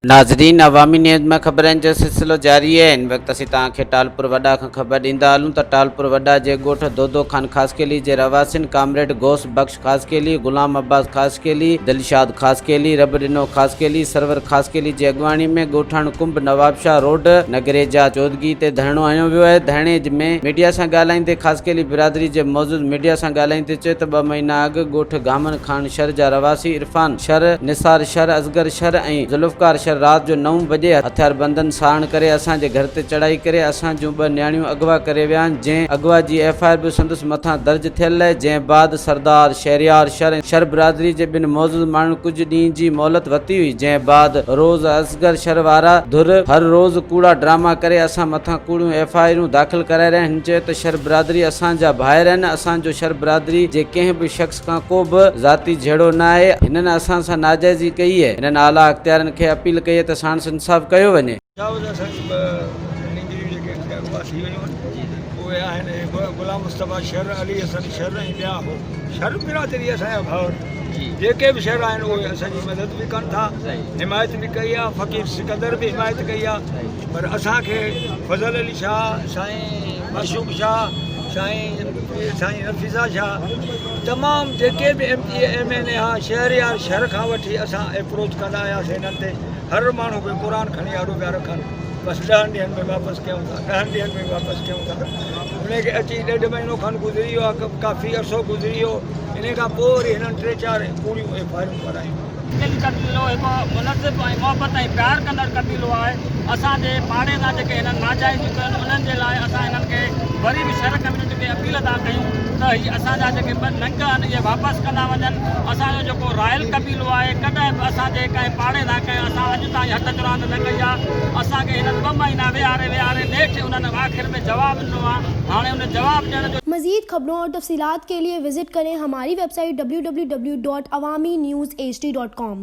नाज़रीन, अवामी न्यूज़ में ख़बरनि जो सिलसिलो जारी है। इन वक्त असीं तव्हांखे टालपुर वॾा खां ख़बर ॾींदा हलूं त टालपुर वॾा जे ॻोठ दोदो खान ख़ासकेली जे रवासिन कामरेड गौस बख्श ख़ासकेली, गुलाम अब्बास ख़ासकेली, दिलशाद ख़ासकेली, रब ॾिनो ख़ासकेली, सरवर ख़ासकेली जी अॻवाणी में ॻोठाण कुंभ नवाबशाह रोड नगरेजा चौदगी ते धरणो हयो वियो आहे। धरणे में मीडिया सां ॻाल्हाईंदे ख़ासकेली बिरादरी जे मौजूद मीडिया सां ॻाल्हाईंदे चयो त 2 महीना अॻु ॻोठ गामन खान शहर जा रवासी इरफान शर, निसार शर, असगर शर ऐं ज़ुल्फ़कार शर रात जो 9 बजे हथियार बंदन साण करे असांजे घर ते चढ़ाई करे असां जूं 2 न्याणियूं अगवा करे विया आहिनि, जंहिं अगवा जी FIR बि संदसि मथां दर्ज थियल आहे। जंहिं बाद सरदार शहरियार शर ऐं शर बिरादरी जे 2 मौजूद माण्हुनि कुझु ॾींहं जी मोहलत वरिती हुई। जंहिं बाद रोज़ असगर शर वारा धुर हर रोज़ कूड़ा ड्रामा करे असां मथां कूड़ियूं FIR दाख़िल कराए रहिया आहिनि। चयो त शर बिरादरी असांजा भाइर आहिनि। असांजो शर बिरादरी जे कंहिं बि शख़्स खां को बि ज़ाती झेड़ो न आहे। हिननि असां सां नाजाइज़ी कई आहे। हिननि आला अख़्तियारनि खे अपील कई त साण इंसाफ़ कयो वञे। गुलाम मुस्तफ़ा शर, अली हसन शर ऐं ॿिया हो शर बिरादरी असांजा भाउर जेके बि शहर आहिनि उहे असांजी मदद बि कनि था, हिमायत बि कई आहे, फ़क़ीर सिकंदर बि हिमायत कई आहे। पर असांखे फज़ल अली शाह, साईं मशूक शाह, साईं नफ़ीसा शाह, तमामु जेके बि MLA शहरियार शहर खां वठी असां अप्रोच कंदा आयासीं हिननि ते। हर माण्हू खे क़ुर खणी आॾो पिया रखनि, बसि 10 ॾींहंनि में वापसि कयूं था, 10 ॾींहंनि में वापसि कयूं था। उनखे अची 1.5 महीनो खनि गुज़री वियो आहे, काफ़ी अरसो गुज़री वियो। इन खां पोइ वरी हिननि 3-4 पूरियूं FIR करायूं। कबीलो हिकु मुनज़िब ऐं मोहबत ऐं प्यार कंदड़ कबीलो आहे। असांजे पाड़े सां जेके हिननि नाजाइज़ियूं कनि उन्हनि जे लाइ असां हिननि खे वरी बि शहर कम्यूनिटी खे अपील था कयूं त हीअ असांजा जेके नंग आहिनि इहे वापसि कंदा वञनि। असांजो जेको रॉयल कबीलो आहे कॾहिं बि असांजे कंहिं पाड़े सां कंहिं असां अॼु ताईं हथ चुरांद न कई आहे। असांखे हिननि 2 महीना विहारे नेठि उन्हनि आख़िर में जवाबु ॾिनो आहे। हाणे उन जवाबु ॾियण जो मज़ीद खबरों और तफसीलात के लिए विजिट करें हमारी वेबसाइट www.awamiNewsHD.com।